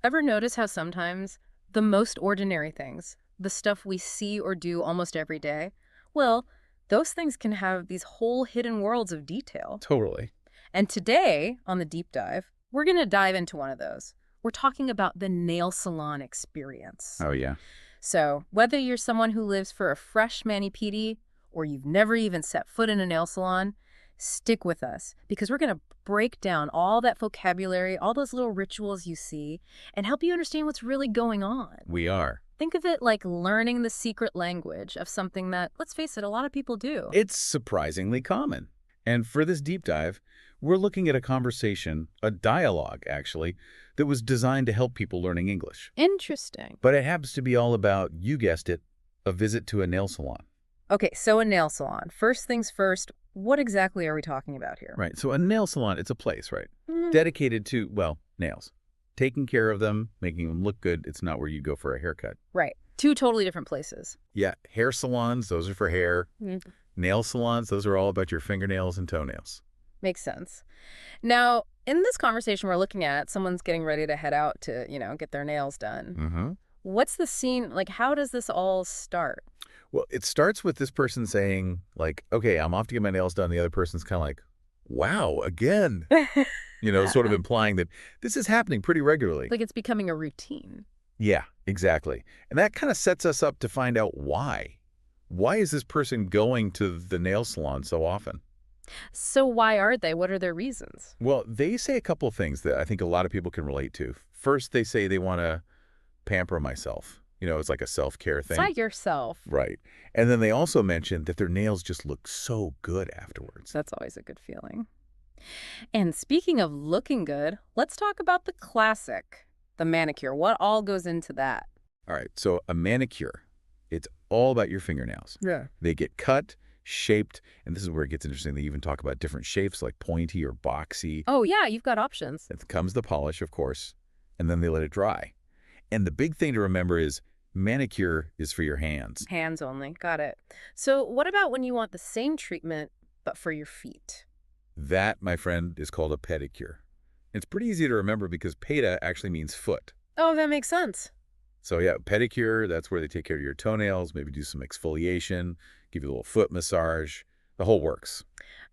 Ever notice how sometimes the most ordinary things, the stuff we see or do almost every day, well, those things can have these whole hidden worlds of detail. Totally. And today, on the deep dive, we're going to dive into one of those. We're talking about the nail salon experience. Oh, yeah. So, whether you're someone who lives for a fresh mani-pedi or you've never even set foot in a nail salon, stick with us because we're going to break down all that vocabulary, all those little rituals you see, and help you understand what's really going on. We are. Think of it like learning the secret language of something that, let's face it, a lot of people do. It's surprisingly common. And for this deep dive, we're looking at a conversation, a dialogue, actually, that was designed to help people learning English. Interesting. But it happens to be all about, you guessed it, a visit to a nail salon. Okay, so a nail salon. First things first, what exactly are we talking about here? Right. So a nail salon, it's a place, right? Mm, Dedicated to, well, nails. Taking care of them, making them look good. It's not where you go for a haircut. right. Two totally different places. Yeah, hair salons, those are for hair. Mm, Nail salons, those are all about your fingernails and toenails. makes sense. Now, in this conversation we're looking at, someone's getting ready to head out to, get their nails done. Mm-hmm. What's the scene? Like, how does this all start? Well, it starts with this person saying, like, okay, I'm off to get my nails done. The other person's kind of like, wow, again. Sort of implying that this is happening pretty regularly. Like it's becoming a routine. Yeah, exactly. And that kind of sets us up to find out why. Why is this person going to the nail salon so often? So why are they? What are their reasons? Well, they say a couple of things that I think a lot of people can relate to. First, they say they want to pamper myself. It's like a self-care thing. Decide yourself. Right. And then they also mentioned that their nails just look so good afterwards. That's always a good feeling. And speaking of looking good, let's talk about the classic, the manicure. What all goes into that? All right. So a manicure, it's all about your fingernails. Yeah. They get cut, shaped, and this is where it gets interesting. They even talk about different shapes like pointy or boxy. Oh, yeah, you've got options. Then comes the polish, of course, and then they let it dry. And the big thing to remember is manicure is for your hands. Hands only. Got it. So what about when you want the same treatment, but for your feet? That, my friend, is called a pedicure. It's pretty easy to remember because peda actually means foot. Oh, that makes sense. So yeah, pedicure, that's where they take care of your toenails, maybe do some exfoliation, give you a little foot massage, the whole works.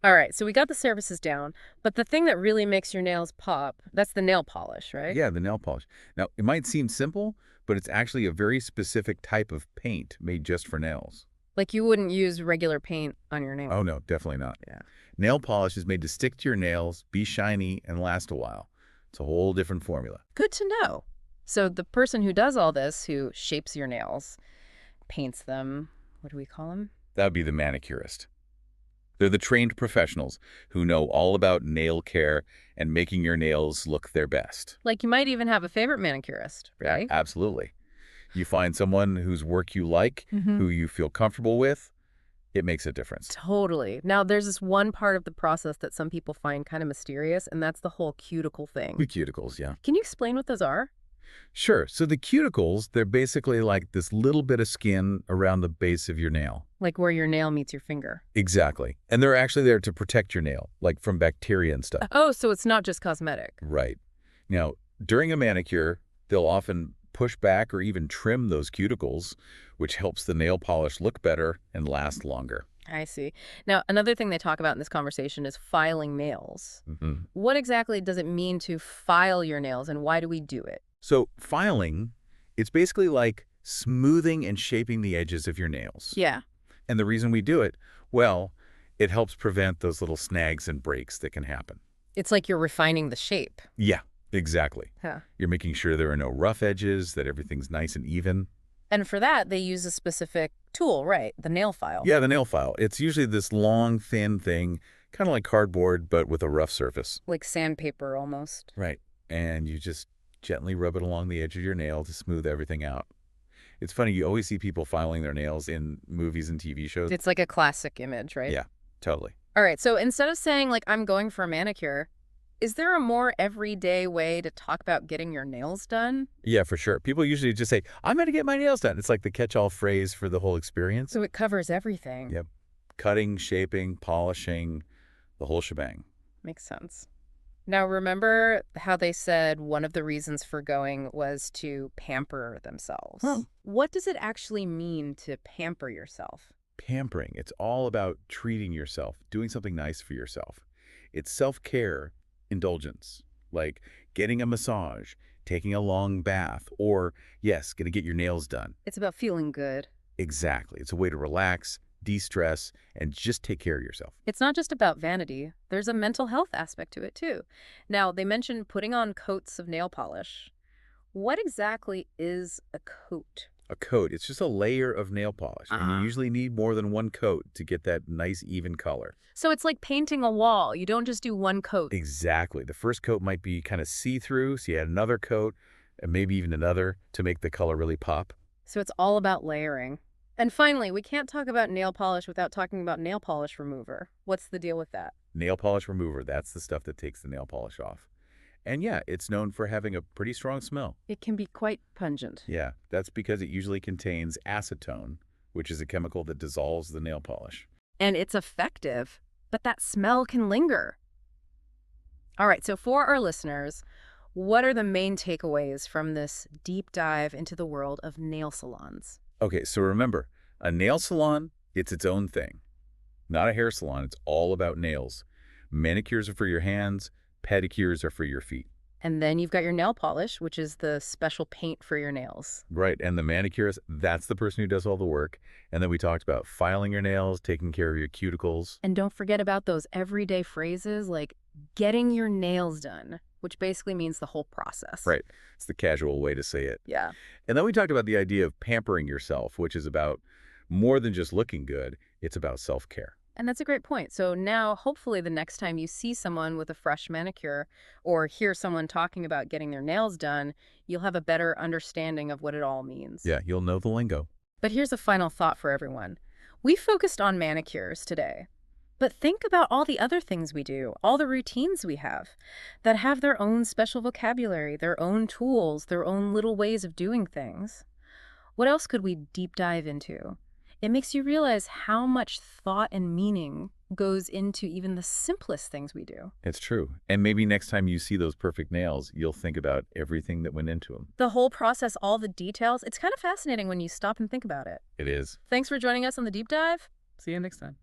All right, so we got the surfaces down, but the thing that really makes your nails pop, that's the nail polish, right? Yeah, the nail polish. Now, it might seem simple, but it's actually a very specific type of paint made just for nails. Like you wouldn't use regular paint on your nails. Oh, no, definitely not. Yeah. Nail polish is made to stick to your nails, be shiny, and last a while. It's a whole different formula. Good to know. So the person who does all this, who shapes your nails, paints them, what do we call them? That would be the manicurist. They're the trained professionals who know all about nail care and making your nails look their best. Like you might even have a favorite manicurist, right? Yeah, absolutely. You find someone whose work you like, who you feel comfortable with, it makes a difference. Totally. Now, there's this one part of the process that some people find kind of mysterious, and that's the whole cuticle thing. The cuticles, yeah. Can you explain what those are? Sure. So the cuticles, they're basically like this little bit of skin around the base of your nail. Like where your nail meets your finger. Exactly. And they're actually there to protect your nail, like from bacteria and stuff. Oh, so it's not just cosmetic. Right. Now, during a manicure, they'll often push back or even trim those cuticles, which helps the nail polish look better and last longer. I see. Now, another thing they talk about in this conversation is filing nails. What exactly does it mean to file your nails, and why do we do it? So filing, it's basically like smoothing and shaping the edges of your nails. Yeah. And the reason we do it, well, it helps prevent those little snags and breaks that can happen. It's like you're refining the shape. Yeah, exactly. Huh. You're making sure there are no rough edges, that everything's nice and even. And for that, they use a specific tool, right? The nail file. Yeah, the nail file. It's usually this long, thin thing, kind of like cardboard, but with a rough surface. Like sandpaper almost. Right. And you just gently rub it along the edge of your nail to smooth everything out. It's funny, you always see people filing their nails in movies and TV shows. It's like a classic image, right? Yeah, totally. All right, so instead of saying, like, I'm going for a manicure, is there a more everyday way to talk about getting your nails done? Yeah, for sure. People usually just say, I'm going to get my nails done. It's like the catch-all phrase for the whole experience. So it covers everything. Yep. Cutting, shaping, polishing, the whole shebang. Makes sense. Now, remember how they said one of the reasons for going was to pamper Huh. themselves? What does it actually mean to pamper yourself? Pampering. It's all about treating yourself, doing something nice for yourself. It's self-care indulgence, like getting a massage, taking a long bath, or, yes, going to get your nails done. It's about feeling good. Exactly. It's a way to relax, de-stress, and just take care of yourself. It's not just about vanity. There's a mental health aspect to it, too. Now, they mentioned putting on coats of nail polish. What exactly is a coat? A coat, it's just a layer of nail polish, and you usually need more than one coat to get that nice, even color. So it's like painting a wall. You don't just do one coat. Exactly. The first coat might be kind of see-through, so you add another coat, and maybe even another to make the color really pop. So it's all about layering. And finally, we can't talk about nail polish without talking about nail polish remover. What's the deal with that? Nail polish remover, that's the stuff that takes the nail polish off. And yeah, it's known for having a pretty strong smell. It can be quite pungent. Yeah, that's because it usually contains acetone, which is a chemical that dissolves the nail polish. And it's effective, but that smell can linger. All right, so for our listeners, what are the main takeaways from this deep dive into the world of nail salons? Okay, so remember, a nail salon, it's its own thing. Not a hair salon, it's all about nails. Manicures are for your hands, pedicures are for your feet. And then you've got your nail polish, which is the special paint for your nails. Right, and the manicurist, that's the person who does all the work. And then we talked about filing your nails, taking care of your cuticles. And don't forget about those everyday phrases like getting your nails done, which basically means the whole process. Right, it's the casual way to say it. Yeah. And then we talked about the idea of pampering yourself, which is about more than just looking good, it's about self-care. And that's a great point. So now, hopefully, the next time you see someone with a fresh manicure or hear someone talking about getting their nails done, you'll have a better understanding of what it all means. Yeah, you'll know the lingo. But here's a final thought for everyone. We focused on manicures today, but think about all the other things we do, all the routines we have that have their own special vocabulary, their own tools, their own little ways of doing things. What else could we deep dive into? It makes you realize how much thought and meaning goes into even the simplest things we do. It's true. And maybe next time you see those perfect nails, you'll think about everything that went into them. The whole process, all the details, it's kind of fascinating when you stop and think about it. It is. Thanks for joining us on the deep dive. See you next time.